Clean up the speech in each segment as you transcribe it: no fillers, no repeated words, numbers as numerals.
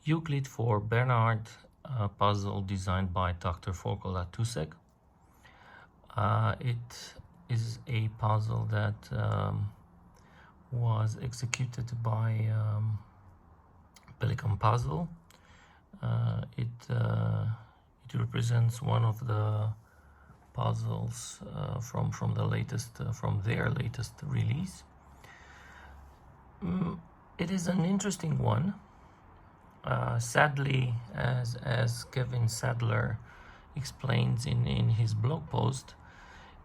EUKLID for Bernhard puzzle designed by Dr. Volker Latussek. It is a puzzle that was executed by Pelican Puzzle. It represents one of the puzzles from their latest release. It is an interesting one. Sadly, as Kevin Sadler explains in his blog post,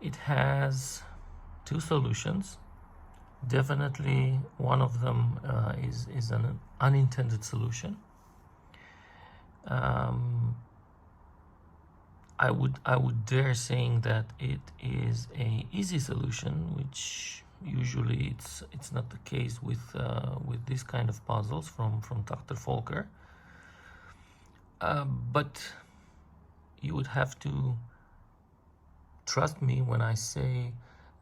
it has two solutions. Definitely one of them is an unintended solution. I would dare saying that it is a easy solution, which usually it's not the case with this kind of puzzles from Dr. Volker. But you would have to trust me when I say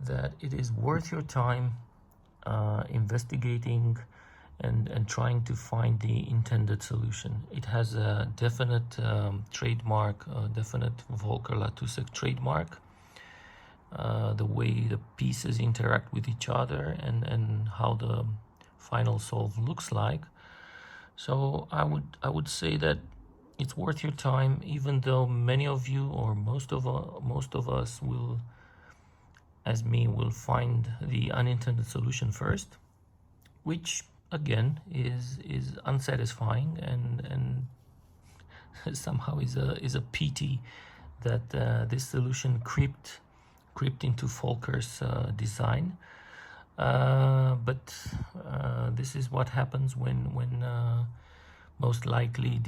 that it is worth your time investigating and trying to find the intended solution. It has a definite trademark, definite Volker Latussek trademark. The way the pieces interact with each other and how the final solve looks like. So I would say that it's worth your time, even though many of you or most of us will, as me, will find the unintended solution first, which again is unsatisfying and somehow is a pity that this solution crept into Volker's design. But this is what happens when most likely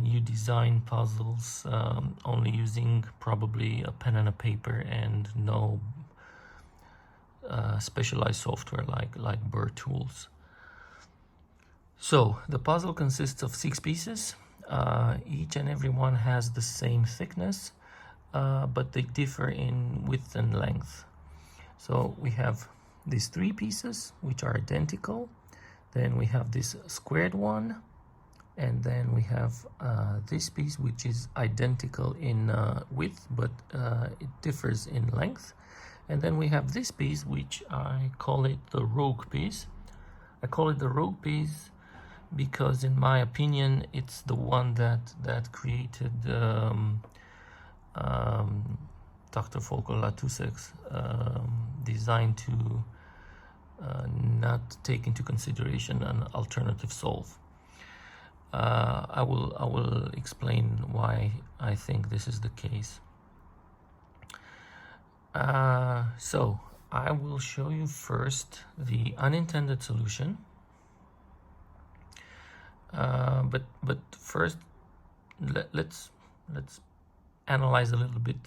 you design puzzles only using probably a pen and a paper and no specialized software like Burr tools. So the puzzle consists of 6 pieces. Each and every one has the same thickness, but they differ in width and length. So we have these 3 pieces which are identical. Then we have this squared one, and then we have this piece which is identical in width, but it differs in length. And then we have this piece, which I call it the rogue piece. I call it the rogue piece because, in my opinion, it's the one that created Dr. Volker Latussek's design to not take into consideration an alternative solve. I will explain why I think this is the case. So I will show you first the unintended solution. But first, let's analyze a little bit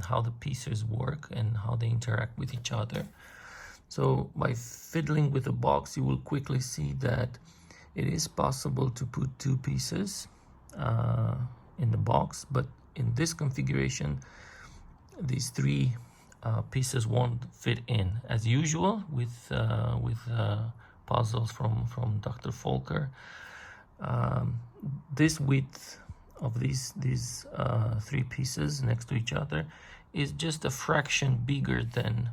how the pieces work and how they interact with each other. So by fiddling with the box, you will quickly see that it is possible to put 2 pieces in the box, but in this configuration, these 3 pieces won't fit in. As usual with puzzles from Dr. Volker, this width of these 3 pieces next to each other is just a fraction bigger than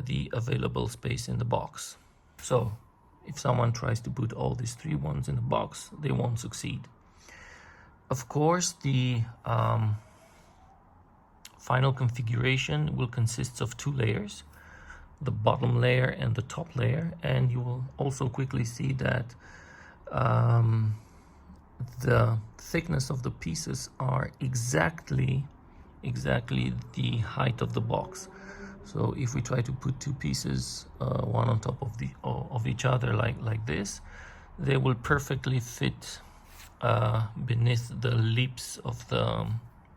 the available space in the box. So if someone tries to put all these 3 ones in the box, they won't succeed. Of course, the final configuration will consist of 2 layers, the bottom layer and the top layer, and you will also quickly see that the thickness of the pieces are exactly the height of the box. So if we try to put 2 pieces one on top of each other like this, they will perfectly fit beneath the lips of the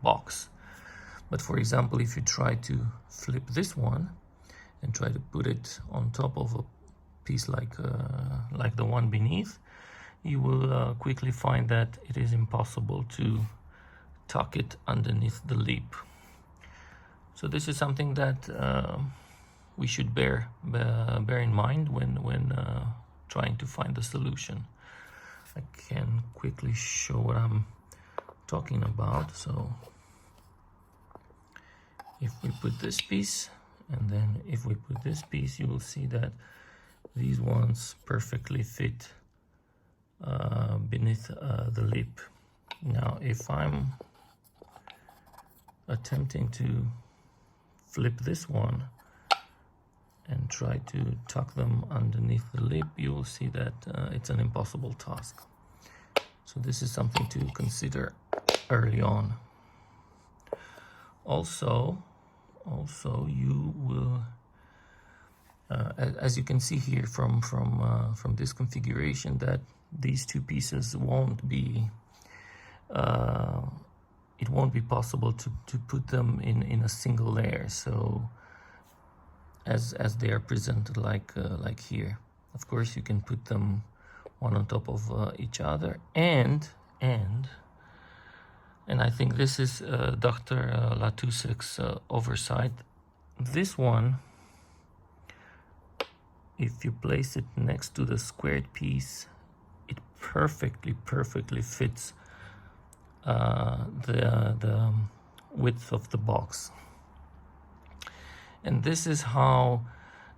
box. But for example, if you try to flip this one and try to put it on top of a piece like the one beneath, you will quickly find that it is impossible to tuck it underneath the lip. So this is something that we should bear in mind when trying to find the solution. I can quickly show what I'm talking about. So if we put this piece, and then if we put this piece, you will see that these ones perfectly fit beneath the lip. Now, if I'm attempting to flip this one and try to tuck them underneath the lip, you will see that it's an impossible task. So this is something to consider early on. Also you will, as you can see here from this configuration, that these two pieces won't be, it won't be possible to put them in a single layer. So as they are presented like here. Of course, you can put them one on top of each other, and I think this is Dr. Latussek's oversight. This one, if you place it next to the squared piece, it perfectly fits the width of the box. And this is how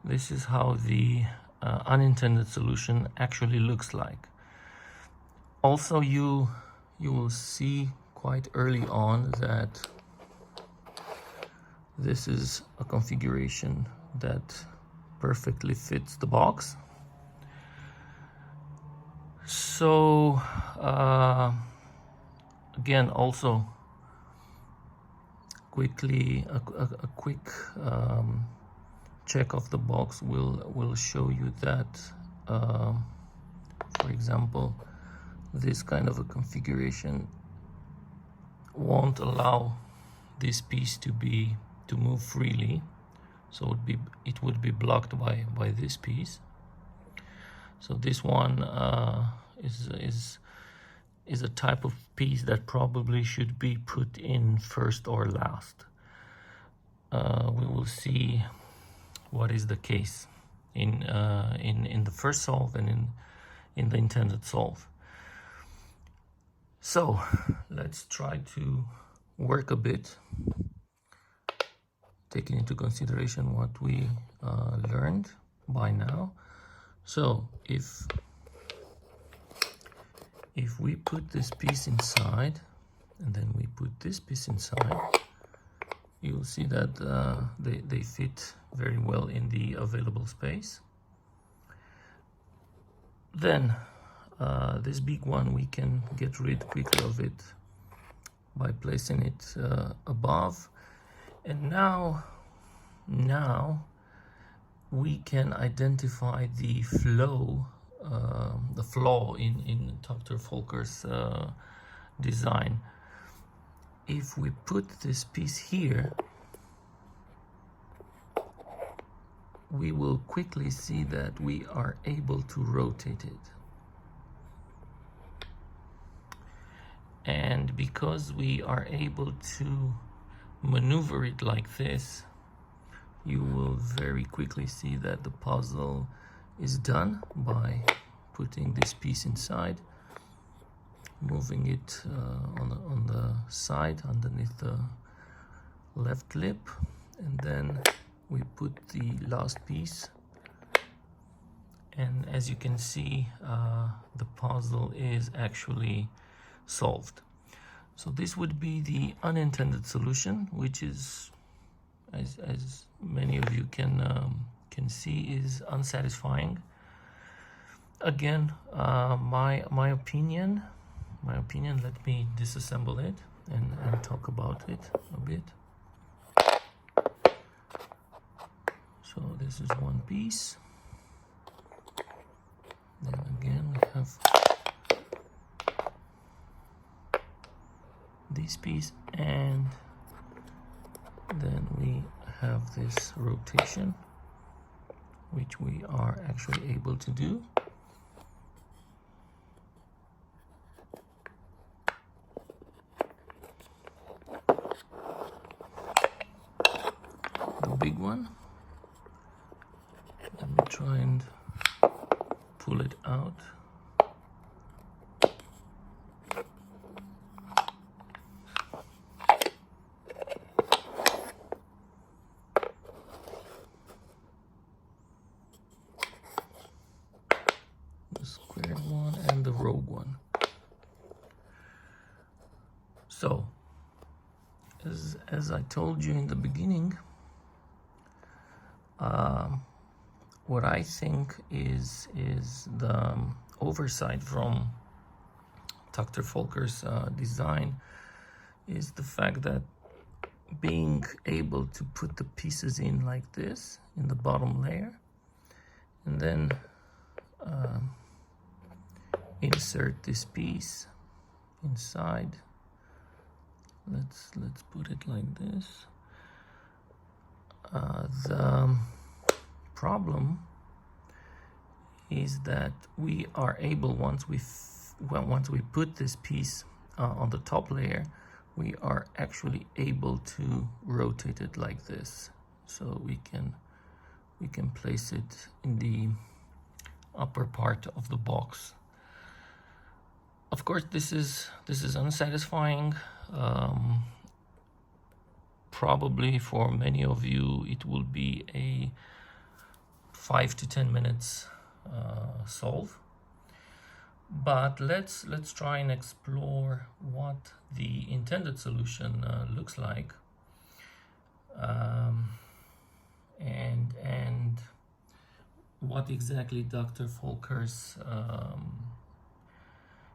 the unintended solution actually looks like. Also, you will see quite early on that this is a configuration that perfectly fits the box. So again, also quickly a quick check of the box will show you that for example, this kind of a configuration won't allow this piece to move freely, so it would be blocked by this piece. So this one is a type of piece that probably should be put in first or last. We will see what is the case in the first solve and in the intended solve. So let's try to work a bit, taking into consideration what we learned by now. So if we put this piece inside and then we put this piece inside, you'll see that they fit very well in the available space. Then this big one, we can get rid quickly of it by placing it above. And now we can identify the flaw in Dr. Volker's design. If we put this piece here, we will quickly see that we are able to rotate it. And because we are able to maneuver it like this, you will very quickly see that the puzzle is done by putting this piece inside, moving it on the side underneath the left lip, and then we put the last piece, and as you can see, the puzzle is actually solved. So this would be the unintended solution, which is, as many of you can see, is unsatisfying. Again, my opinion. Let me disassemble it and talk about it a bit. So this is one piece. Then again we have this piece, and then we have this rotation, which we are actually able to do. The big one, let me try and pull it out. and the rogue one. So, as I told you in the beginning, what I think is the oversight from Dr. Volker's design is the fact that being able to put the pieces in like this in the bottom layer, and then insert this piece inside. Let's put it like this. The problem is that we are able, once we put this piece on the top layer, we are actually able to rotate it like this. So we can place it in the upper part of the box. Of course, this is unsatisfying. Probably for many of you it will be a 5 to 10 minutes solve. But let's try and explore what the intended solution looks like, and what exactly Dr. Volker's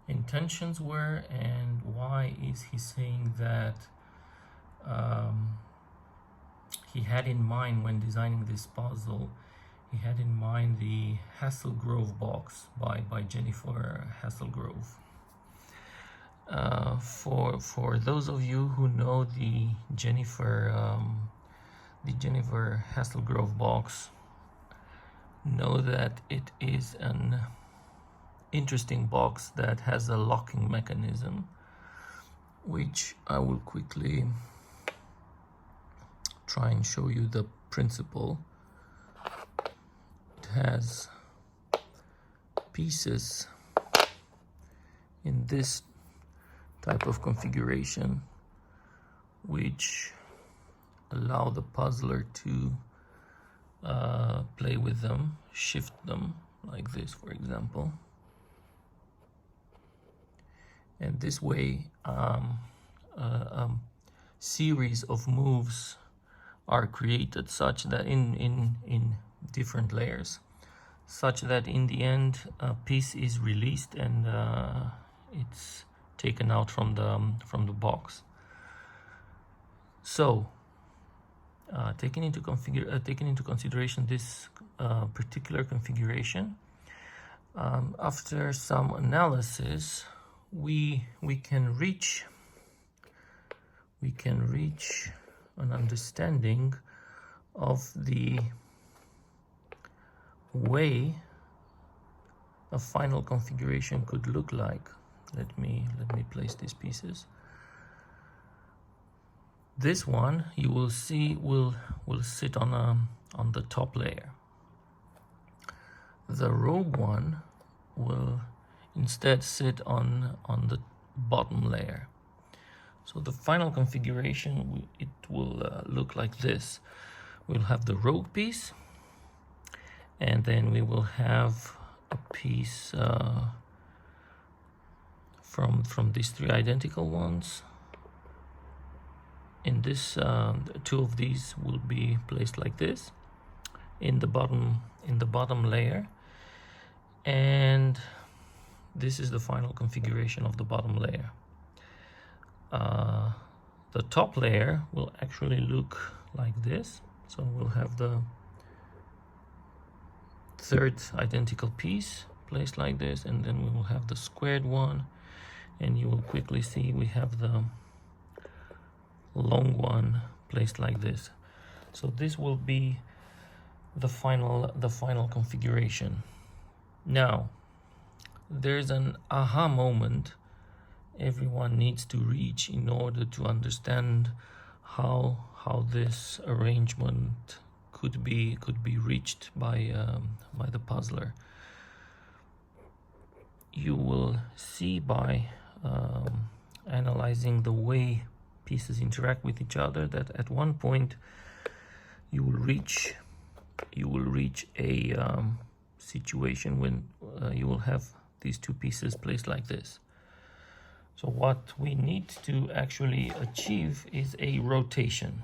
intentions were, and why is he saying that he had in mind, when designing this puzzle, he had in mind the HASELGROVE box by Jenifer Haselgrove. For those of you who know the Jenifer Haselgrove box, know that it is an interesting box that has a locking mechanism, which I will quickly try and show you the principle. It has pieces in this type of configuration which allow the puzzler to play with them, shift them like this, for example. And this way series of moves are created such that in different layers, such that in the end a piece is released and it's taken out from the box. So taking into consideration this particular configuration, after some analysis, we can reach an understanding of the way a final configuration could look like. Let me place these pieces. This one, you will see, will sit on the top layer. The rogue one will instead sit on the bottom layer. So the final configuration, it will look like this. We'll have the rogue piece, and then we will have a piece from these three identical ones. In this, two of these will be placed like this in the bottom layer, and this is the final configuration of the bottom layer. The top layer will actually look like this. So we'll have the third identical piece placed like this, and then we will have the squared one, and you will quickly see we have the long one placed like this. So this will be the final configuration. Now, there's an aha moment everyone needs to reach in order to understand how this arrangement could be reached by the puzzler. You will see by analyzing the way pieces interact with each other that at one point you will reach a situation when you will have these two pieces placed like this. So what we need to actually achieve is a rotation.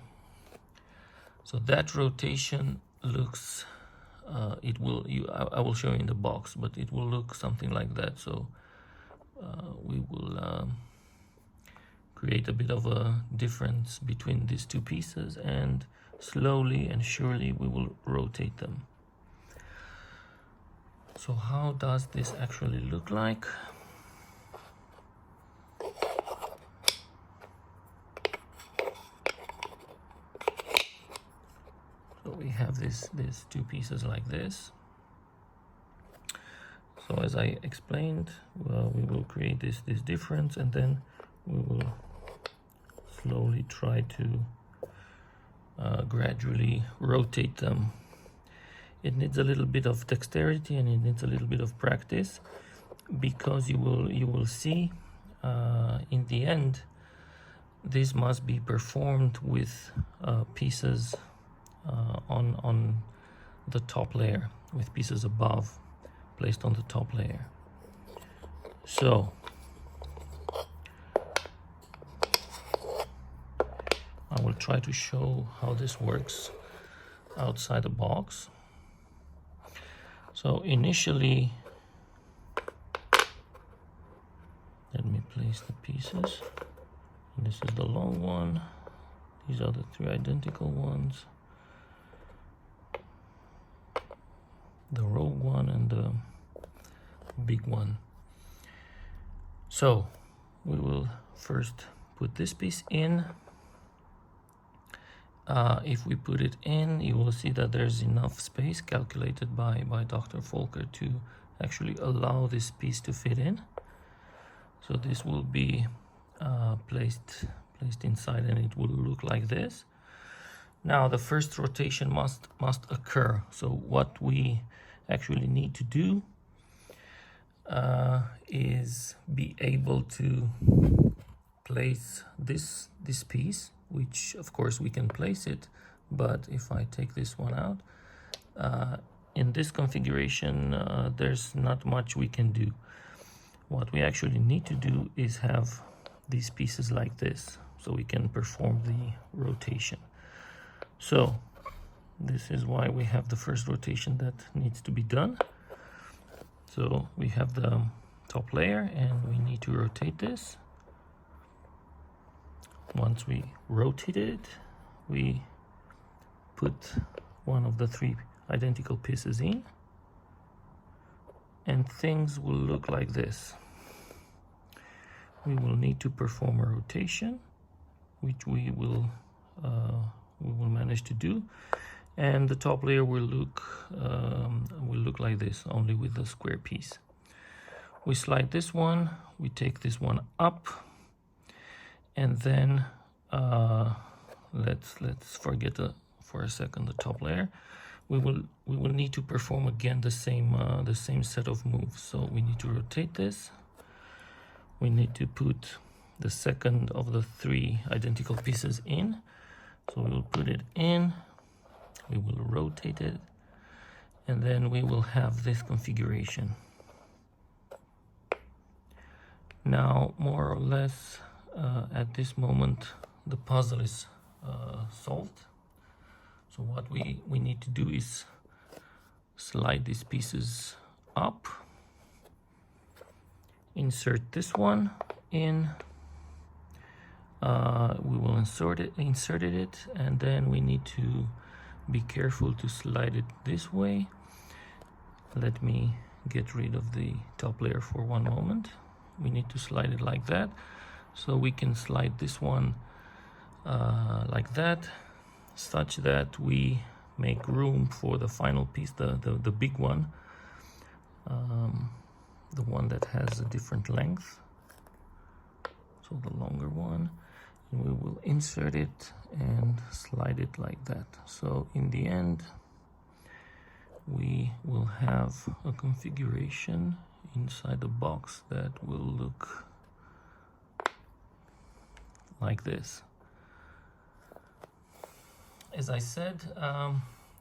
So that rotation looks, I will show you in the box, but it will look something like that. So we will create a bit of a difference between these two pieces, and slowly and surely we will rotate them. So how does this actually look like? So we have these two pieces like this. So as I explained, we will create this difference, and then we will slowly try to gradually rotate them. It needs a little bit of dexterity, and it needs a little bit of practice, because you will see in the end this must be performed with pieces on the top layer, with pieces above placed on the top layer. So I will try to show how this works outside the box. So initially, let me place the pieces. And this is the long one. These are the three identical ones. The rogue one and the big one. So we will first put this piece in. If we put it in, you will see that there's enough space calculated by Dr. Volker to actually allow this piece to fit in. So this will be placed inside, and it will look like this. Now the first rotation must occur. So what we actually need to do is be able to place this piece, which of course we can place it, but if I take this one out, in this configuration there's not much we can do. What we actually need to do is have these pieces like this, so we can perform the rotation. So this is why we have the first rotation that needs to be done. So we have the top layer, and we need to rotate this. Once we rotate it, we put one of the three identical pieces in, and things will look like this. We will need to perform a rotation, which we will manage to do, and the top layer will look like this, only with the square piece. We slide this one, we take this one up, and then let's forget for a second the top layer. We will need to perform again the same set of moves. So we need to rotate this. We need to put the second of the three identical pieces in. So we will put it in, we will rotate it, and then we will have this configuration. Now, more or less, at this moment, the puzzle is solved. So what we need to do is slide these pieces up, insert this one in, we will insert it, and then we need to be careful to slide it this way. Let me get rid of the top layer for one moment. We need to slide it like that, so we can slide this one like that, such that we make room for the final piece, the big one, the one that has a different length, so the longer one. And we will insert it and slide it like that. So in the end, we will have a configuration inside the box that will look like this. As I said,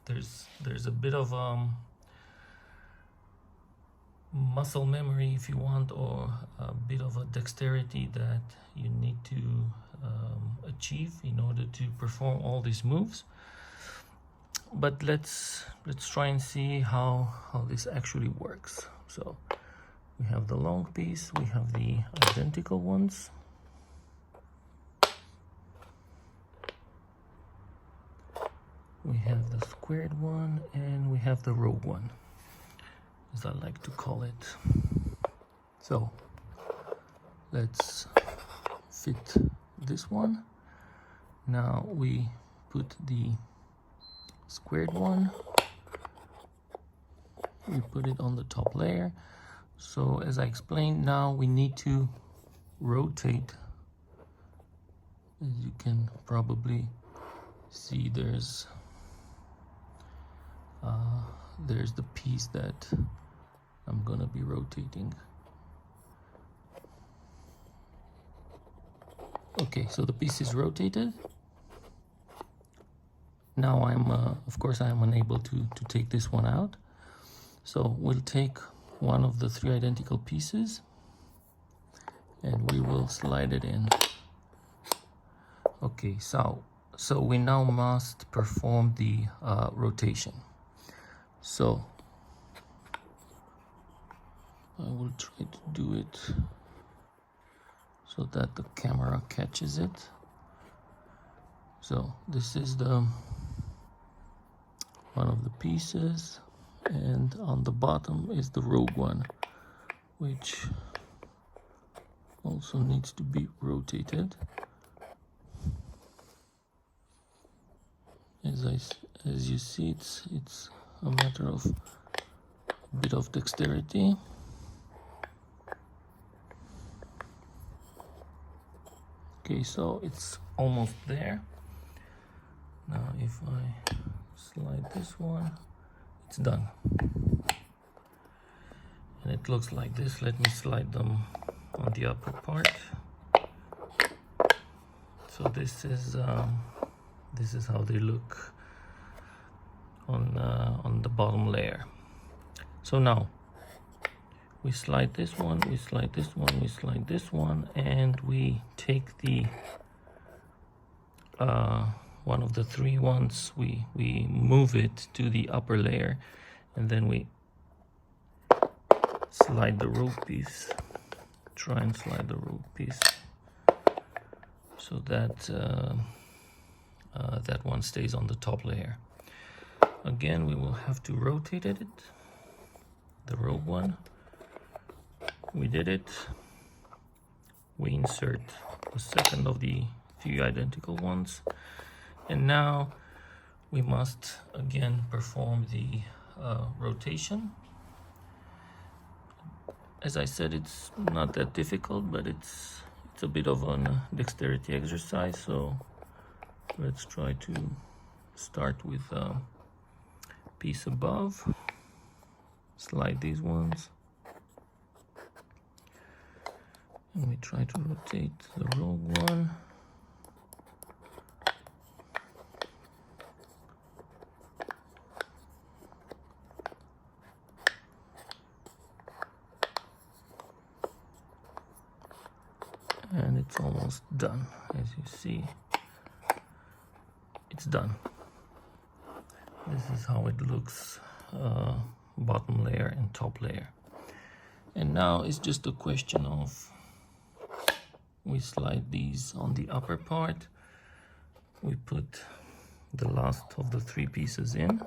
there's a bit of muscle memory if you want, or a bit of a dexterity that you need to achieve in order to perform all these moves. But let's try and see how this actually works. So we have the long piece, we have the identical ones. We have the squared one and we have the rogue one, as I like to call it. So let's fit this one. Now we put the squared one, we put it on the top layer. So as I explained, now we need to rotate. As you can probably see, there's the piece that I'm gonna be rotating. Okay, so the piece is rotated. Now I'm, of course, I am unable to take this one out. So we'll take one of the three identical pieces and we will slide it in. Okay, so we now must perform the rotation. So I will try to do it so that the camera catches it. So this is the one of the pieces, and on the bottom is the rogue one, which also needs to be rotated. As you see, it's a matter of a bit of dexterity. Okay, so it's almost there. Now if I slide this one, it's done. And it looks like this. Let me slide them on the upper part. So this is how they look on the bottom layer. So now we slide this one, we slide this one, we slide this one, and we take the one of the three ones, we move it to the upper layer, and then we slide the rogue piece, try and slide the rogue piece so that that one stays on the top layer. Again, we will have to rotate it, the rogue one. We did it. We insert the second of the three identical ones, and now we must again perform the rotation. As I said, it's not that difficult, but it's a bit of a dexterity exercise. So let's try to start with a piece above, slide these ones, and we try to rotate the rogue one. And it's almost done. As you see, it's done. This is how it looks, bottom layer and top layer. And now it's just a question of, we slide these on the upper part, we put the last of the three pieces in,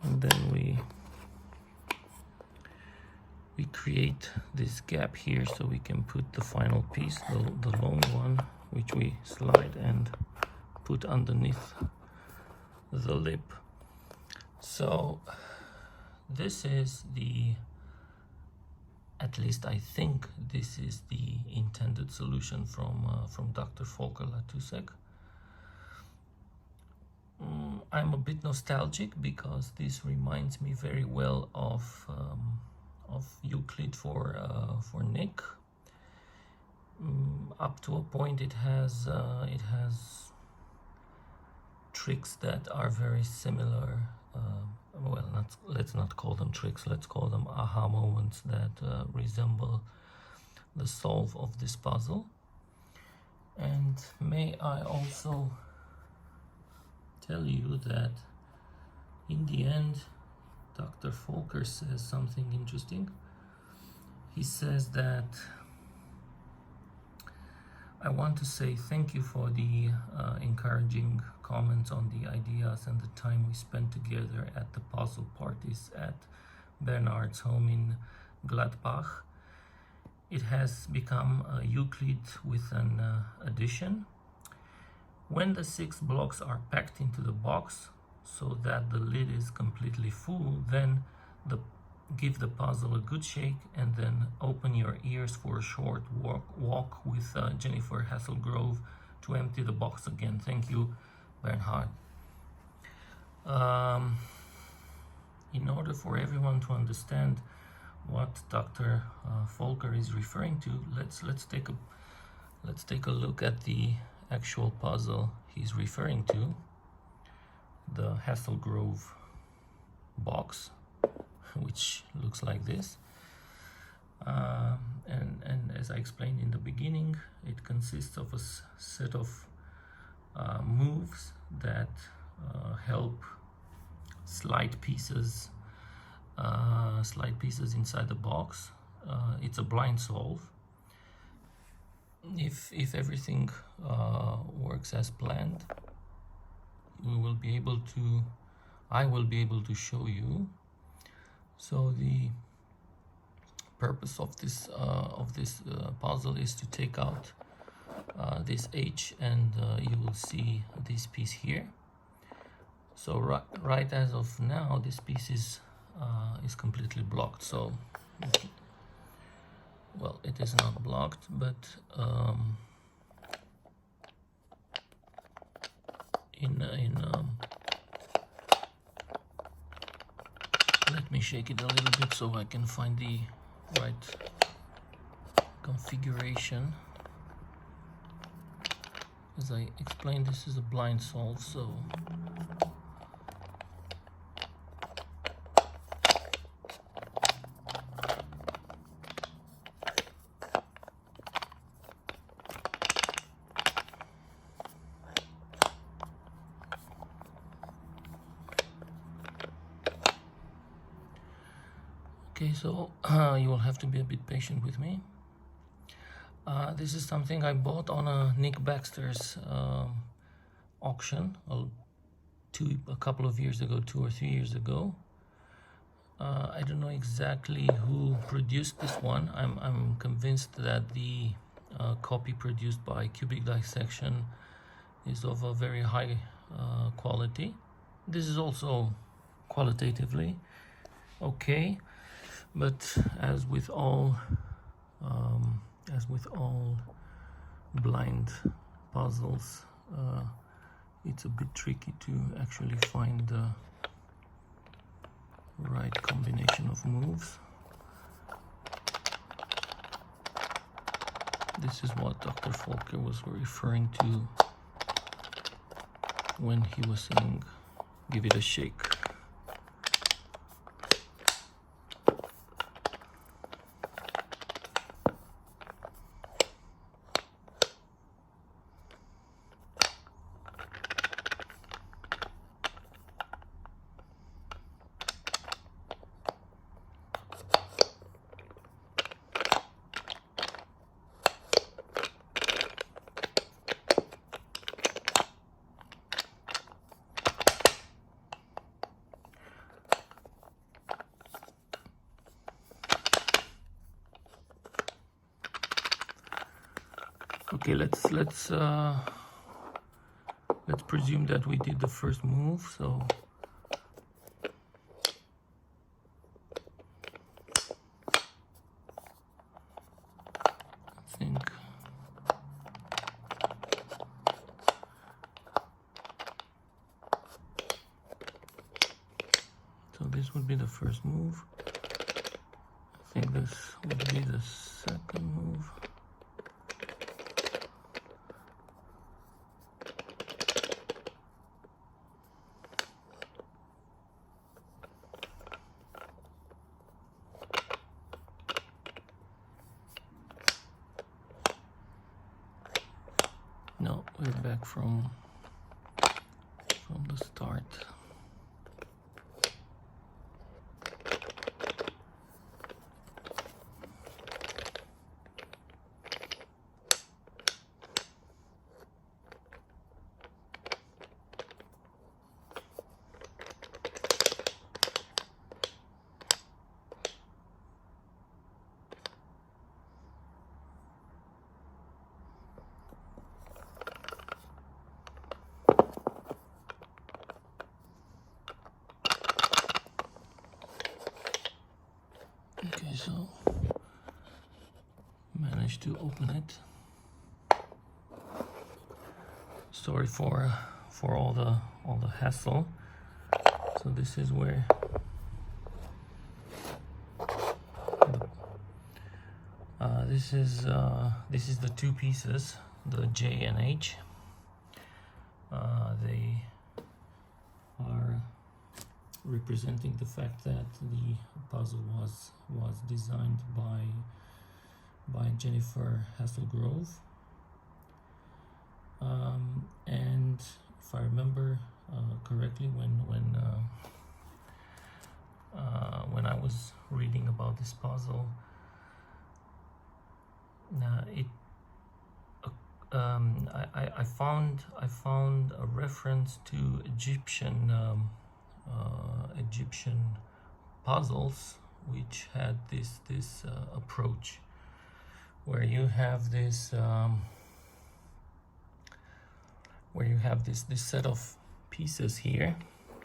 and then we create this gap here so we can put the final piece, the long one, which we slide and put underneath the lip. So this is the, at least I think this is the intended solution from Dr. Volker Latussek. I'm a bit nostalgic because this reminds me very well of Euclid for Nick. Up to a point, it has tricks that are very similar well, let's not call them tricks, let's call them aha moments that resemble the solve of this puzzle. And may I also tell you that in the end, Dr. Volker says something interesting. He says that I want to say thank you for the encouraging comments on the ideas and the time we spent together at the puzzle parties at Bernhard's home in Gladbach. It has become a Euclid with an addition. When the 6 blocks are packed into the box so that the lid is completely full, then give the puzzle a good shake and then open your ears for a short walk with Jenifer Haselgrove to empty the box again. Thank you, Bernhard. In order for everyone to understand what Dr. Volker is referring to, let's take a look at the actual puzzle he's referring to, the Haselgrove box, which looks like this. And as I explained in the beginning, it consists of a set of moves that help slide pieces inside the box. It's a blind solve. If everything works as planned, I will be able to show you. So the purpose of this puzzle is to take out this H, and you will see this piece here. So right as of now, this piece is completely blocked. So, well, it is not blocked, but let me shake it a little bit so I can find the right configuration. As I explained, this is a blind solve, so okay, so you will have to be a bit patient with me. This is something I bought on a Nick Baxter's auction a couple of years ago, 2 or 3 years ago. I don't know exactly who produced this one. I'm convinced that the copy produced by Cubic Dissection is of a very high quality. This is also qualitatively okay, but as with all blind puzzles, it's a bit tricky to actually find the right combination of moves. This is what Dr. Volker was referring to when he was saying give it a shake. Okay, let's presume that we did the first move. So I think so. This would be the first move. I think this would be the second move. we're back from the start. Okay, so managed to open it. Sorry for all the hassle. So this is where this is the two pieces, the J and H. They are representing the fact that the puzzle was designed by Jenifer Haselgrove, and if I remember correctly, when I was reading about this puzzle, I found a reference to Egyptian puzzles which had this approach, where you have this this set of pieces here.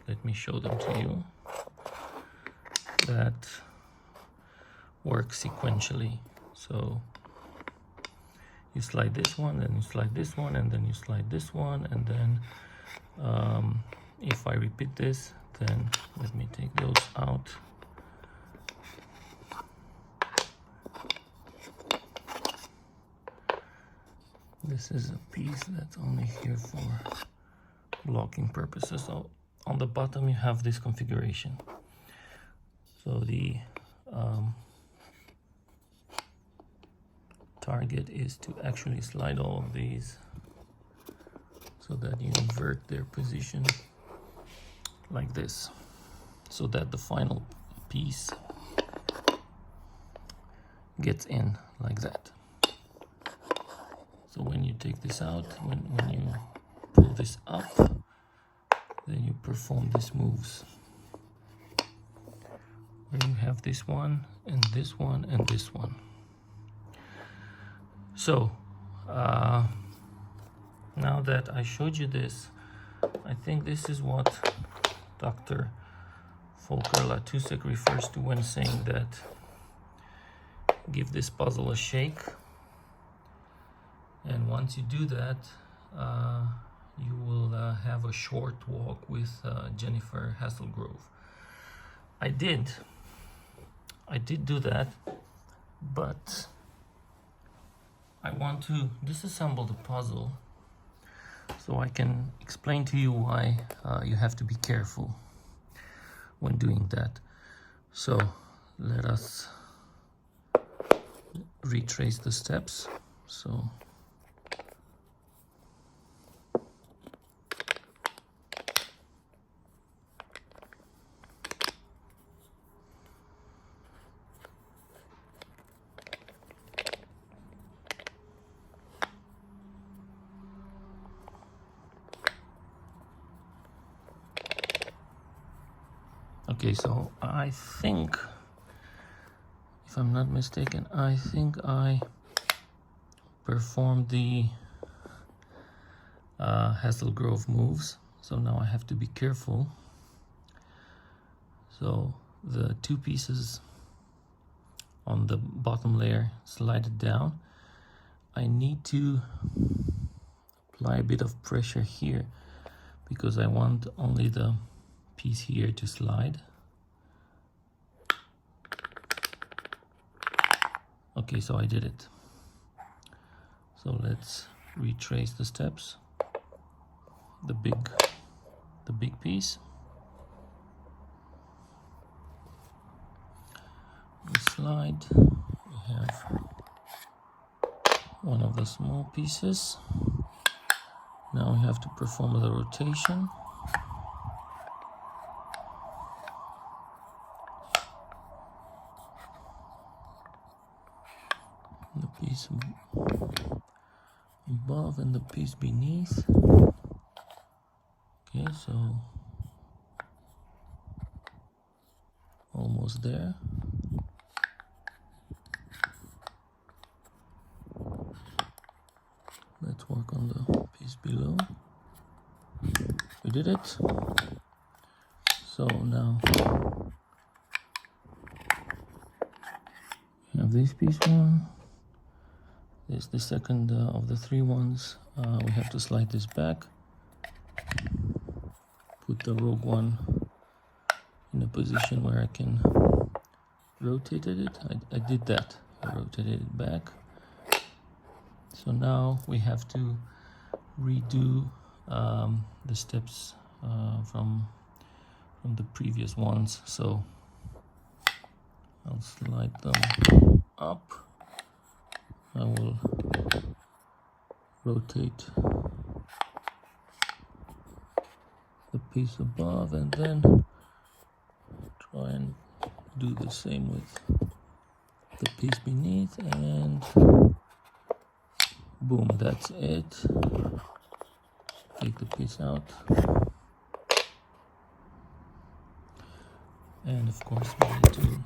Let me show them to you, that work sequentially. So you slide this one, then you slide this one, and then you slide this one, and then if I repeat this, then let me take those out. This is a piece that's only here for blocking purposes. So on the bottom you have this configuration. So the target is to actually slide all of these so that you invert their position like this, so that the final piece gets in like that. So when you take this out, when you pull this up, then you perform these moves, where you have this one and this one and this one. So now that I showed you this, I think this is what Dr. Volker Latussek refers to when saying that give this puzzle a shake. And once you do that, you will have a short walk with Jenifer Haselgrove. I did do that, but I want to disassemble the puzzle so I can explain to you why you have to be careful when doing that. So let us retrace the steps. So okay, so I think, if I'm not mistaken, I think I performed the Haselgrove moves. So now I have to be careful. So the two pieces on the bottom layer slide it down. I need to apply a bit of pressure here because I want only the piece here to slide. Okay, so I did it. So let's retrace the steps. The big piece. We slide. We have one of the small pieces. Now we have to perform the rotation. The piece above and the piece beneath. Okay, so almost there. Let's work on the piece below. We did it. So now we have this piece one. This is the second of the three ones. We have to slide this back. Put the rogue one in a position where I can rotate it. I did that. I rotated it back. So now we have to redo the steps from the previous ones. So I'll slide them up. I will rotate the piece above and then try and do the same with the piece beneath, and boom, that's it. Take the piece out, and of course we need to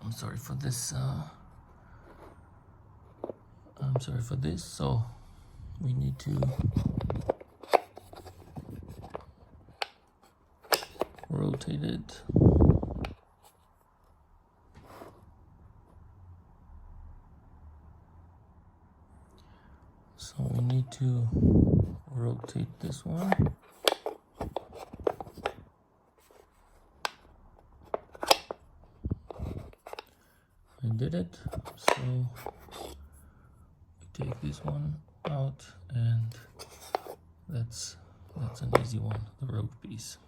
I'm sorry for this. So we need to rotate it. So we need to rotate this one. I did it. So we take this one out, and that's an easy one, the rogue piece.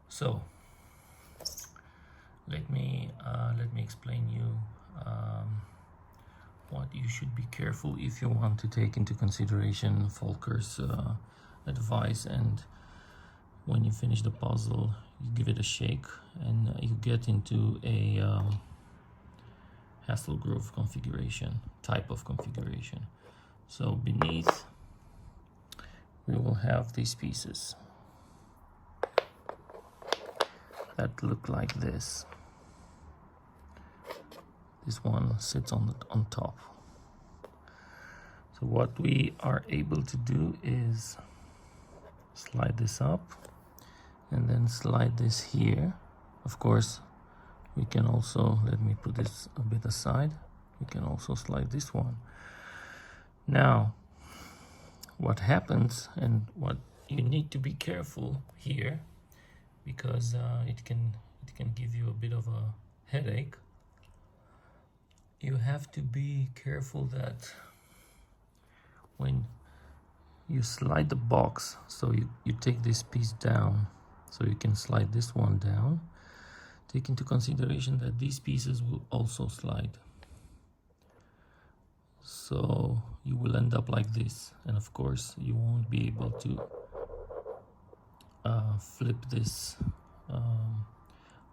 So let me explain you what you should be careful if you want to take into consideration Volker's advice, and when you finish the puzzle you give it a shake and you get into a Haselgrove configuration, type of configuration. So beneath we will have these pieces that look like this. This one sits on top. So what we are able to do is slide this up and then slide this here. Of course, we can also, let me put this a bit aside, we can also slide this one. Now, what happens, and what you need to be careful here, because it can give you a bit of a headache. You have to be careful that when you slide the box, so you take this piece down, so you can slide this one down. Take into consideration that these pieces will also slide. So you will end up like this, and of course you won't be able to flip this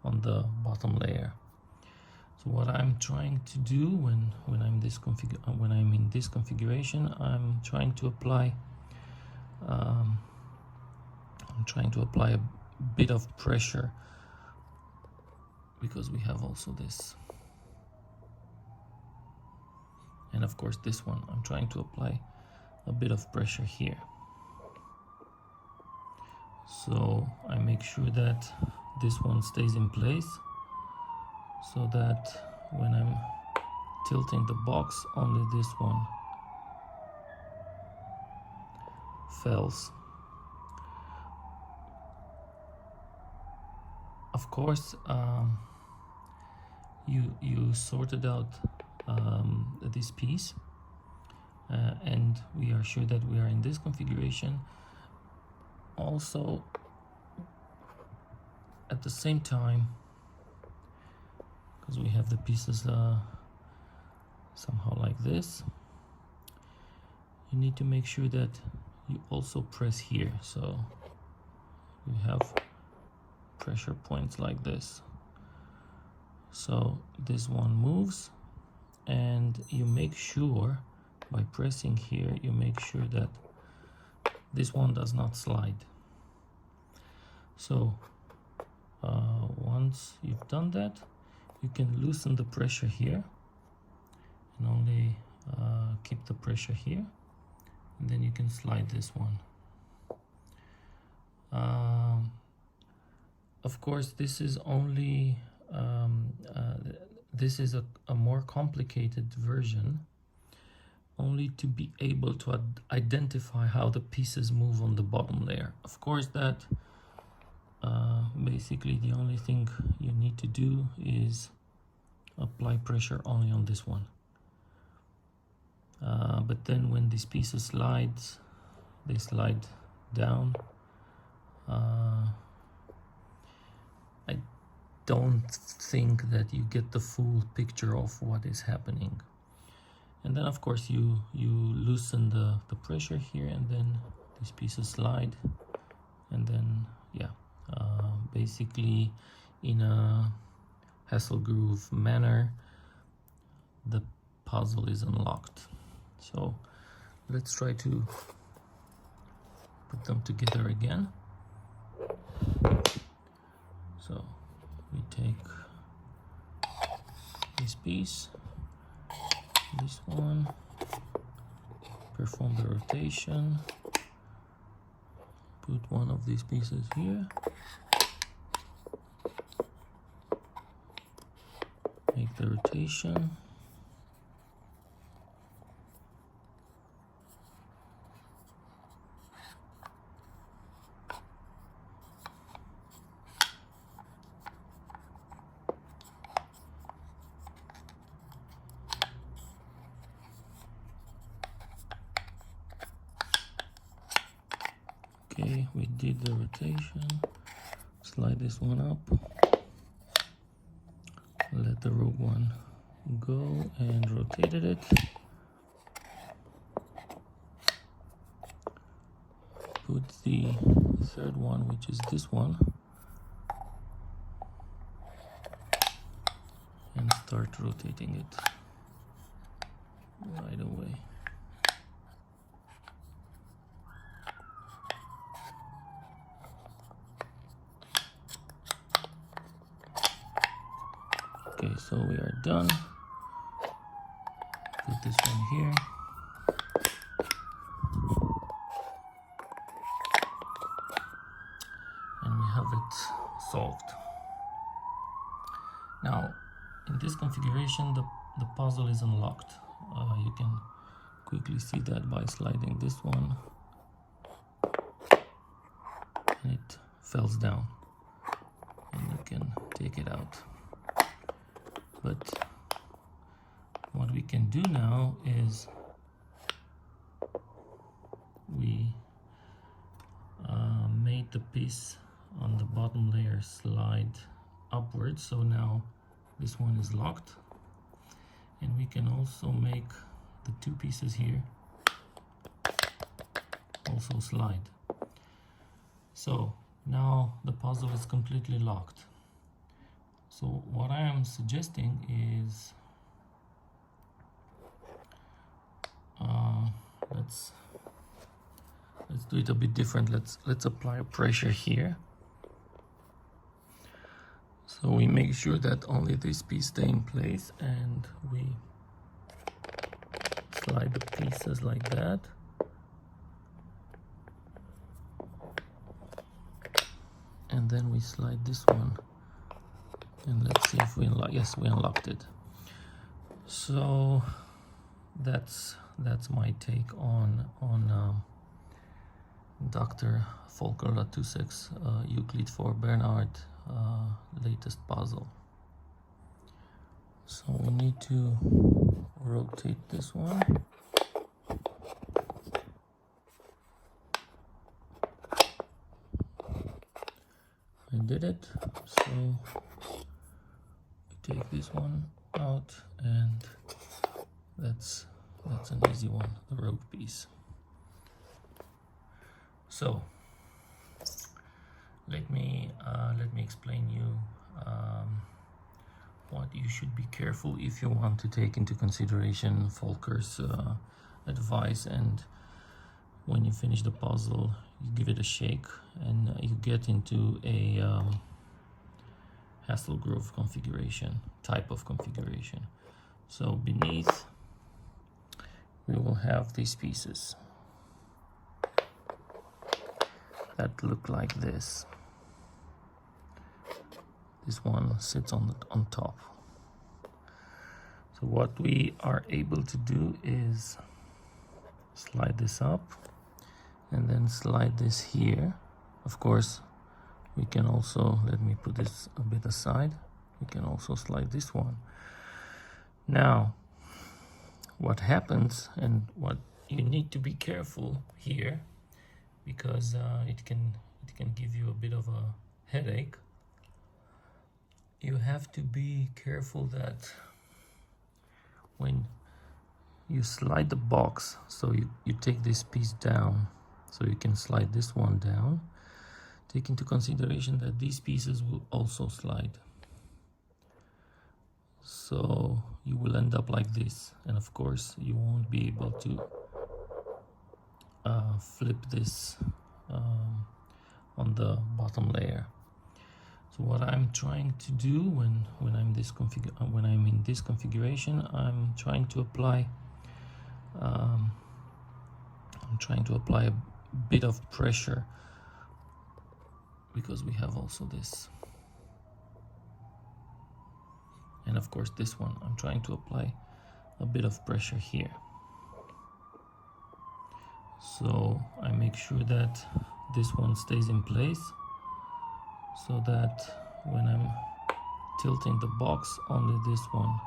on the bottom layer. So what I'm trying to do when I'm in this configuration, I'm trying to apply a bit of pressure, because we have also this, and of course this one. I'm trying to apply a bit of pressure here, so I make sure that this one stays in place, so that when I'm tilting the box, only this one fails. Of course, you sorted out this piece, and we are sure that we are in this configuration. Also, at the same time, because we have the pieces somehow like this, you need to make sure that you also press here, so you have pressure points like this. So this one moves, and you make sure by pressing here, you make sure that this one does not slide. So once you've done that, you can loosen the pressure here and only keep the pressure here, and then you can slide this one. Of course, this is only this is a more complicated version, only to be able to identify how the pieces move on the bottom layer. Of course, that basically the only thing you need to do is apply pressure only on this one. But then when these pieces slide, they slide down. I don't think that you get the full picture of what is happening. And then of course you loosen the pressure here, and then these pieces slide, and then yeah, basically in a Haselgrove manner the puzzle is unlocked. So let's try to put them together again. So we take this piece, this one, perform the rotation, put one of these pieces here, make the rotation, okay, we did the rotation, slide this one up, let the rogue one go and rotated it. Put the third one, which is this one, and start rotating it right away. Okay, so we are done. Put this one here. And we have it solved. Now, in this configuration, the puzzle is unlocked. You can quickly see that by sliding this one, and it falls down, and you can take it out. But what we can do now is we made the piece on the bottom layer slide upwards, so now this one is locked, and we can also make the two pieces here also slide. So now the puzzle is completely locked. So what I am suggesting is let's do it a bit different. Let's apply pressure here. So we make sure that only this piece stay in place, and we slide the pieces like that. And then we slide this one, and let's see if we unlock. Yes, we unlocked it. So that's my take on Dr. Volker Latussek's Euclid for Bernhard latest puzzle. So we need to rotate this one. I did it. So we take this one out, and that's an easy one, the rogue piece. So let me explain you what you should be careful if you want to take into consideration Volker's advice, and when you finish the puzzle you give it a shake and you get into a Haselgrove configuration, type of configuration. So beneath we will have these pieces that look like this. This one sits on top. So what we are able to do is slide this up and then slide this here. Of course, we can also, let me put this a bit aside, we can also slide this one. Now, what happens, and what you need to be careful here, because it can give you a bit of a headache. You have to be careful that when you slide the box, so you take this piece down, so you can slide this one down, take into consideration that these pieces will also slide. So you will end up like this, and of course you won't be able to flip this on the bottom layer. So what I'm trying to do when I'm in this configuration, I'm trying to apply a bit of pressure, because we have also this, and of course this one. I'm trying to apply a bit of pressure here, so I make sure that this one stays in place, so that when I'm tilting the box, only this one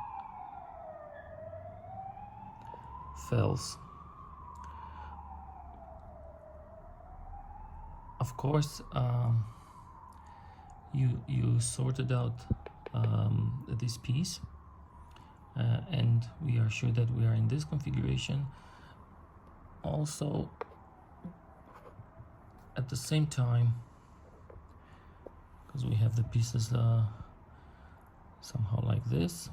falls. Of course, you sorted out this piece, and we are sure that we are in this configuration. Also, at the same time, because we have the pieces somehow like this,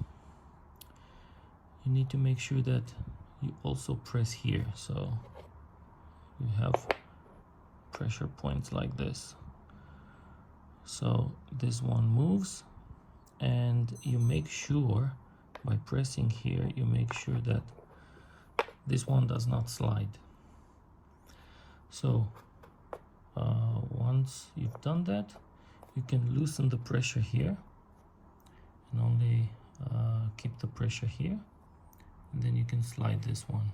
you need to make sure that you also press here, so you have pressure points like this. So this one moves, and you make sure by pressing here, you make sure that this one does not slide. So once you've done that, you can loosen the pressure here and only keep the pressure here, and then you can slide this one.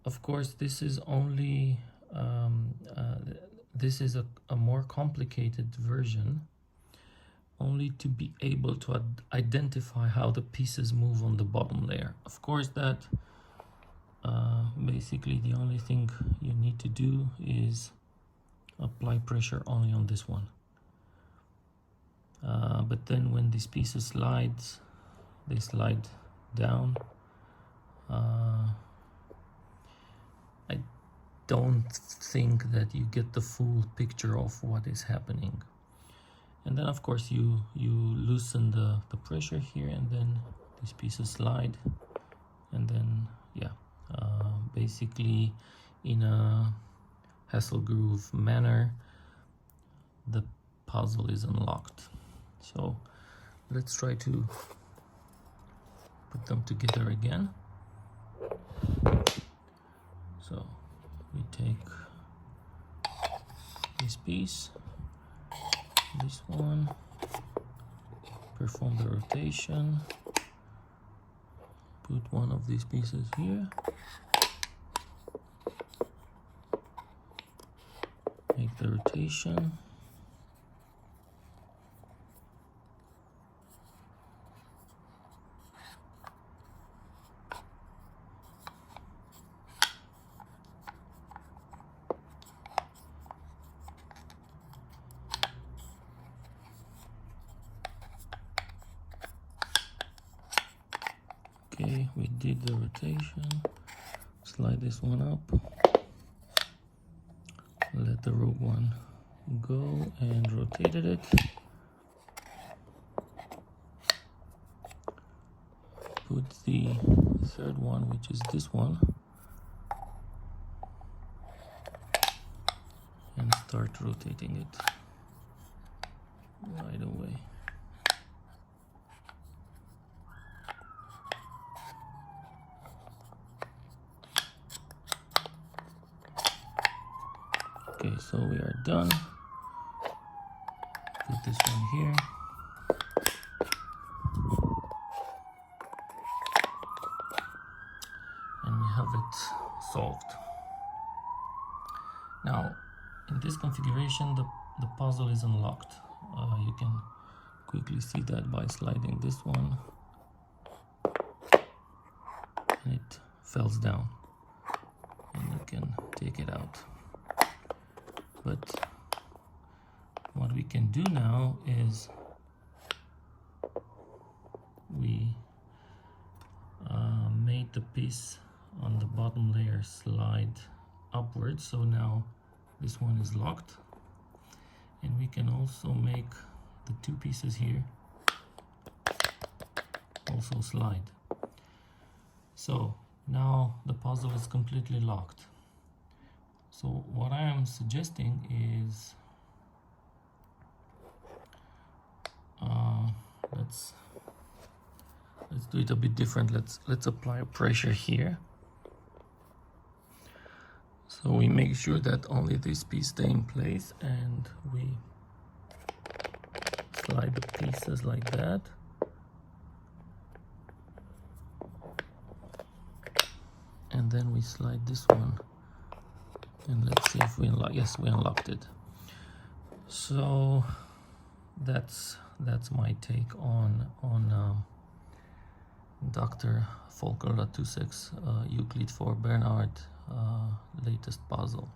Of course, this is only this is a more complicated version, only to be able to identify how the pieces move on the bottom layer. Of course, that basically the only thing you need to do is apply pressure only on this one. But then when these pieces slide, they slide down. I don't think that you get the full picture of what is happening. And then of course you loosen the pressure here, and then these pieces slide, and then yeah, basically in a Haselgrove manner the puzzle is unlocked. So let's try to put them together again. So we take this piece, this one, perform the rotation, put one of these pieces here, make the rotation, Okay, we did the rotation. Slide this one up. Let the rogue one go and rotated it. Put the third one, which is this one, and start rotating it right away. Okay, so we are done. Put this one here. And we have it solved. Now, in this configuration, the puzzle is unlocked. You can quickly see that by sliding this one, and it falls down, and you can take it out. But what we can do now is we made the piece on the bottom layer slide upwards, so now this one is locked, and we can also make the two pieces here also slide. So now the puzzle is completely locked. So what I am suggesting is let's do it a bit different. Let's apply a pressure here. So we make sure that only this piece stay in place, and we slide the pieces like that. And then we slide this one, and let's see if we unlock. Yes, we unlocked it. So that's my take on Dr. Volker Latussek's EUKLID for Bernhard latest puzzle.